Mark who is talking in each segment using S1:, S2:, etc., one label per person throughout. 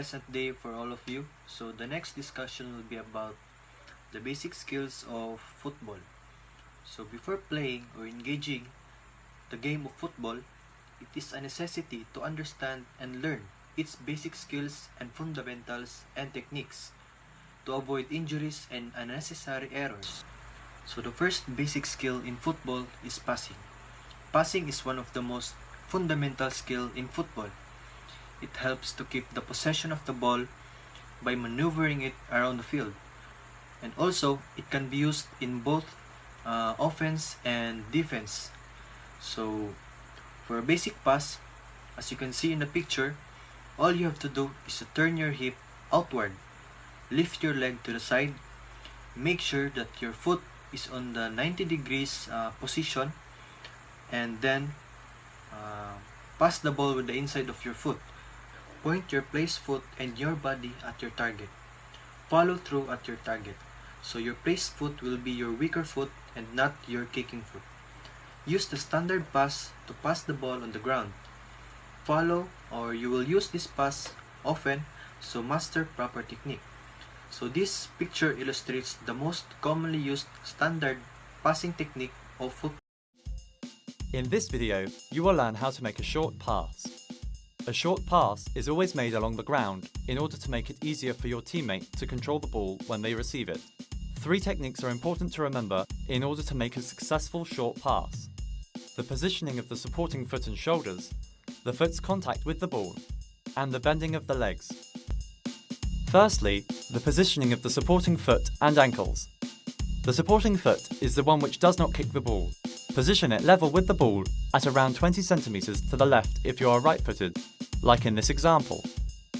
S1: pleasant day for all of you. So the next discussion will be about the basic skills of football. So before playing or engaging the game of football, it is a necessity to understand and learn its basic skills and fundamentals and techniques to avoid injuries and unnecessary errors. So the first basic skill in football is passing. Passing is one of the most fundamental skill in football. It helps to keep the possession of the ball by maneuvering it around the field. And also, it can be used in both offense and defense. So, for a basic pass, as you can see in the picture, all you have to do is to turn your hip outward, lift your leg to the side, make sure that your foot is on the 90 degrees position, and then pass the ball with the inside of your foot. Point your placed foot and your body at your target. Follow through at your target. So your placed foot will be your weaker foot and not your kicking foot. Use the standard pass to pass the ball on the ground. Follow, or you will use this pass often, so master proper technique. So this picture illustrates the most commonly used standard passing technique of football.
S2: In this video, you will learn how to make a short pass. A short pass is always made along the ground in order to make it easier for your teammate to control the ball when they receive it. 3 techniques are important to remember in order to make a successful short pass: the positioning of the supporting foot and shoulders, the foot's contact with the ball, and the bending of the legs. Firstly, the positioning of the supporting foot and ankles. The supporting foot is the one which does not kick the ball. Position it level with the ball at around 20 centimeters to the left if you are right-footed, like in this example.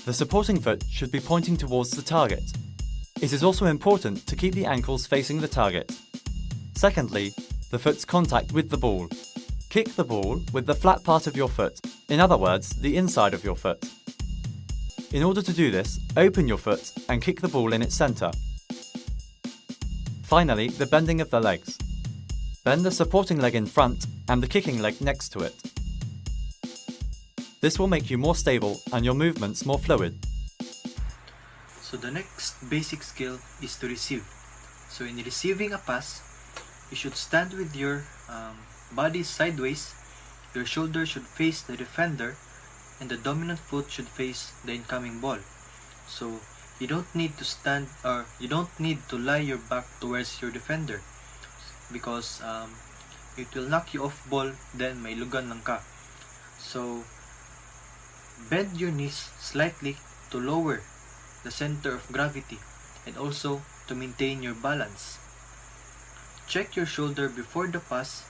S2: The supporting foot should be pointing towards the target. It is also important to keep the ankles facing the target. Secondly, the foot's contact with the ball. Kick the ball with the flat part of your foot, in other words, the inside of your foot. In order to do this, open your foot and kick the ball in its center. Finally, the bending of the legs. Bend the supporting leg in front and the kicking leg next to it. This will make you more stable and your movements more fluid.
S1: So the next basic skill is to receive. So in receiving a pass, you should stand with your body sideways, your shoulder should face the defender, and the dominant foot should face the incoming ball. So you don't need to stand, or you don't need to lie your back towards your defender, because it will knock you off ball, then may lugan lang ka. So bend your knees slightly to lower the center of gravity and also to maintain your balance. Check your shoulder before the pass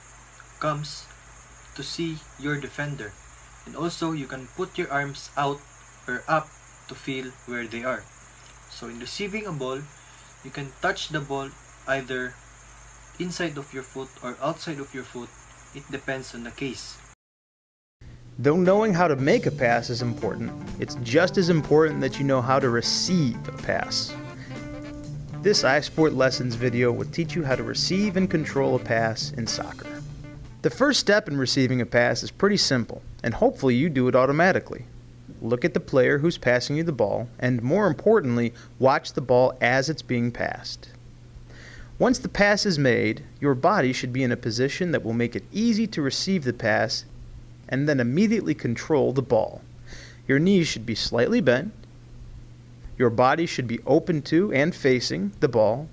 S1: comes to see your defender, and also you can put your arms out or up to feel where they are. So in receiving a ball, you can touch the ball either inside of your foot or outside of your foot. It depends on the case.
S3: Though knowing how to make a pass is important, it's just as important that you know how to receive a pass. This iSport Lessons video will teach you how to receive and control a pass in soccer. The first step in receiving a pass is pretty simple, and hopefully you do it automatically. Look at the player who's passing you the ball, and more importantly, watch the ball as it's being passed. Once the pass is made, your body should be in a position that will make it easy to receive the pass and then immediately control the ball. Your knees should be slightly bent. Your body should be open to and facing the ball.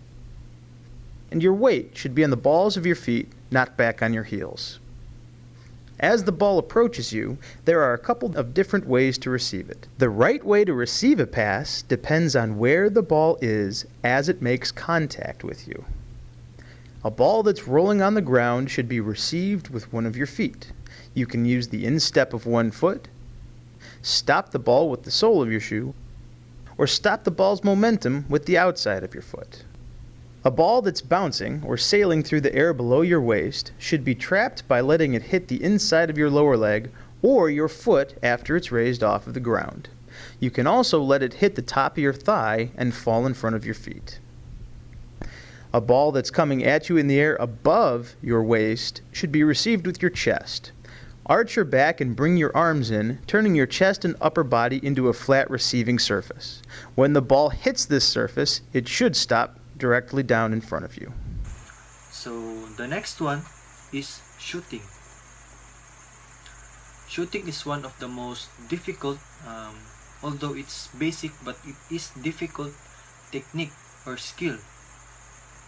S3: And your weight should be on the balls of your feet, not back on your heels. As the ball approaches you, there are a couple of different ways to receive it. The right way to receive a pass depends on where the ball is as it makes contact with you. A ball that's rolling on the ground should be received with one of your feet. You can use the instep of one foot, stop the ball with the sole of your shoe, or stop the ball's momentum with the outside of your foot. A ball that's bouncing or sailing through the air below your waist should be trapped by letting it hit the inside of your lower leg or your foot after it's raised off of the ground. You can also let it hit the top of your thigh and fall in front of your feet. A ball that's coming at you in the air above your waist should be received with your chest. Arch your back and bring your arms in, turning your chest and upper body into a flat receiving surface. When the ball hits this surface, it should stop directly down in front of you.
S1: So the next one is shooting. Shooting is one of the most difficult, although it's basic, but it is difficult technique or skill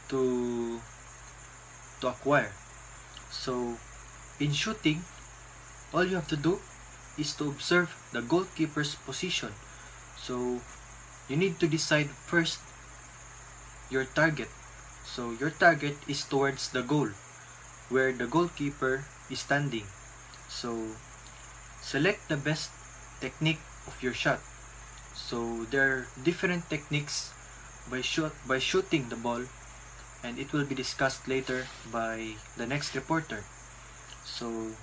S1: to acquire. So in shooting, all you have to do is to observe the goalkeeper's position. So you need to decide first your target. So your target is towards the goal, where the goalkeeper is standing. So select the best technique of your shot. So there are different techniques by shooting the ball, and it will be discussed later by the next reporter. So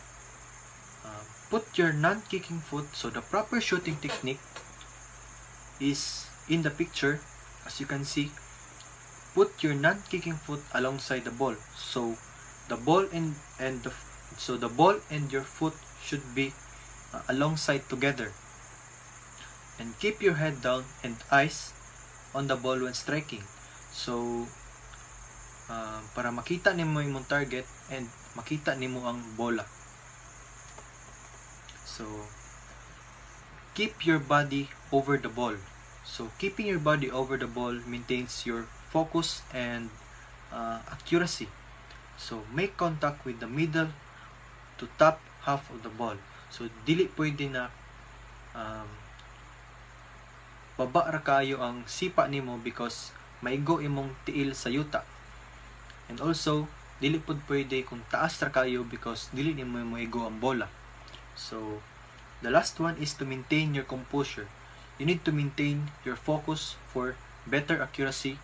S1: put your non-kicking foot. So the proper shooting technique is in the picture. As you can see, put your non-kicking foot alongside the ball. So the ball and the ball and your foot should be alongside together. And keep your head down and eyes on the ball when striking. So para makita nimo yung target and makita nimo ang bola. So keep your body over the ball. So keeping your body over the ball maintains your focus and accuracy. So make contact with the middle to top half of the ball. So dili pwede na baba ra kayo ang sipa nimo because maigo imong tiil sa yuta. And also dili pud pwede kung taas ra kayo because dili nimo maigo ang bola. So the last one is to maintain your composure. You need to maintain your focus for better accuracy,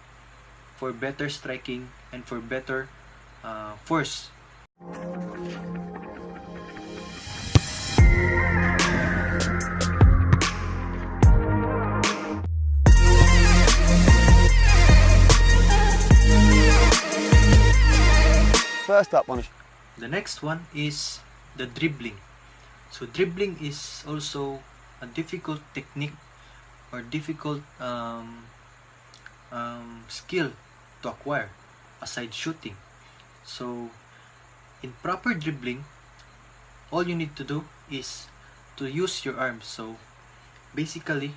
S1: for better striking, and for better force.
S4: First up,
S1: the next one is the dribbling. So dribbling is also a difficult technique or difficult skill to acquire aside shooting. So in proper dribbling, all you need to do is to use your arms. So basically,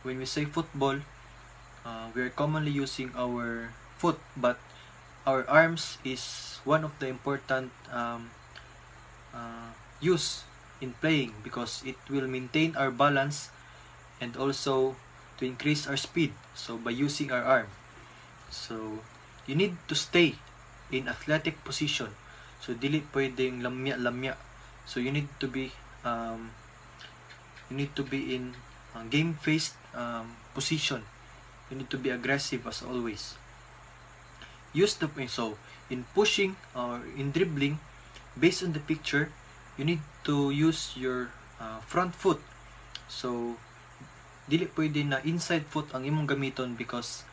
S1: when we say football, we are commonly using our foot, but our arms is one of the important use in playing because it will maintain our balance and also to increase our speed. So by using our arm, so you need to stay in athletic position. So dili pwedeng lamya. So you need to be in game faced position. You need to be aggressive as always. So in pushing or in dribbling, based on the picture, you need to use your front foot. So dili pwede na inside foot ang imong gamiton because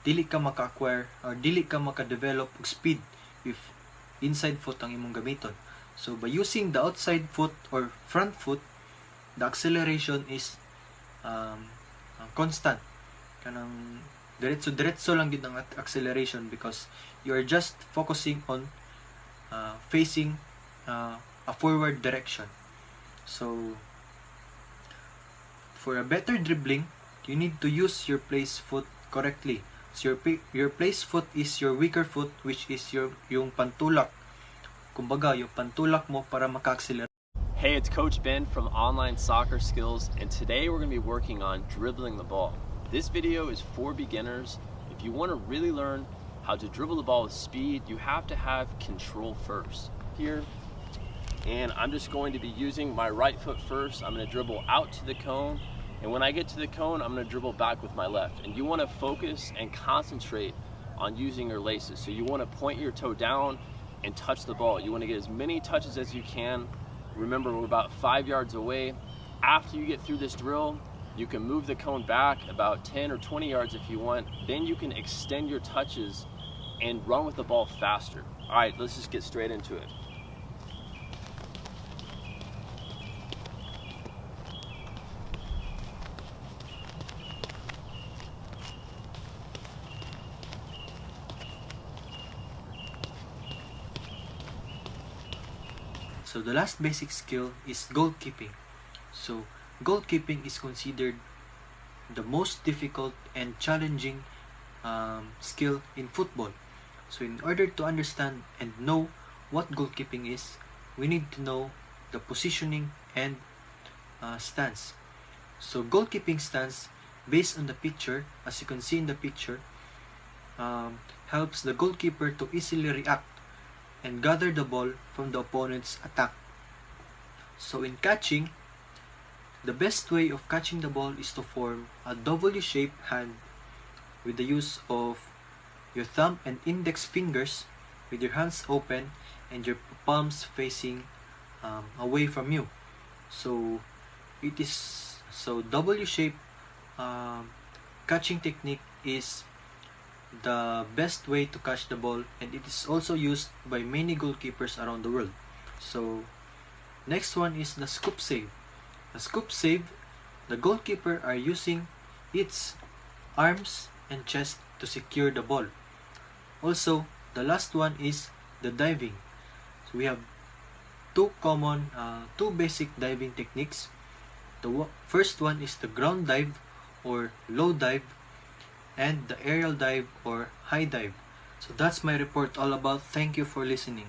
S1: dili ka maka-acquire or dili ka maka-develop speed if inside foot ang imong gamiton. So by using the outside foot or front foot, the acceleration is constant. Kanang diretso lang gid ang acceleration because you are just focusing on facing a forward direction. So for a better dribbling, you need to use your place foot correctly. So your place foot is your weaker foot, which is yung pantulak. Kumbaga, yung pantulak mo para maka-accelerate.
S5: Hey, it's Coach Ben from Online Soccer Skills, and today we're going to be working on dribbling the ball. This video is for beginners. If you want to really learn how to dribble the ball with speed, you have to have control first. Here, and I'm just going to be using my right foot first. I'm going to dribble out to the cone, and when I get to the cone, I'm going to dribble back with my left. And you want to focus and concentrate on using your laces. So you want to point your toe down and touch the ball. You want to get as many touches as you can. Remember, we're about 5 yards away. After you get through this drill, you can move the cone back about 10 or 20 yards if you want. Then you can extend your touches and run with the ball faster. All right, let's just get straight into it.
S1: So the last basic skill is goalkeeping. So goalkeeping is considered the most difficult and challenging skill in football. So in order to understand and know what goalkeeping is, we need to know the positioning and stance. So goalkeeping stance, based on the picture, as you can see in the picture, helps the goalkeeper to easily react and gather the ball from the opponent's attack. So in catching, the best way of catching the ball is to form a W-shaped hand with the use of your thumb and index fingers, with your hands open and your palms facing away from you. So W-shaped catching technique is the best way to catch the ball, and it is also used by many goalkeepers around the world. So next one is the scoop save. The scoop save, the goalkeeper are using its arms and chest to secure the ball. Also, the last one is the diving. So we have two basic diving techniques. The first one is the ground dive or low dive, and the aerial dive or high dive. So that's my report all about. Thank you for listening.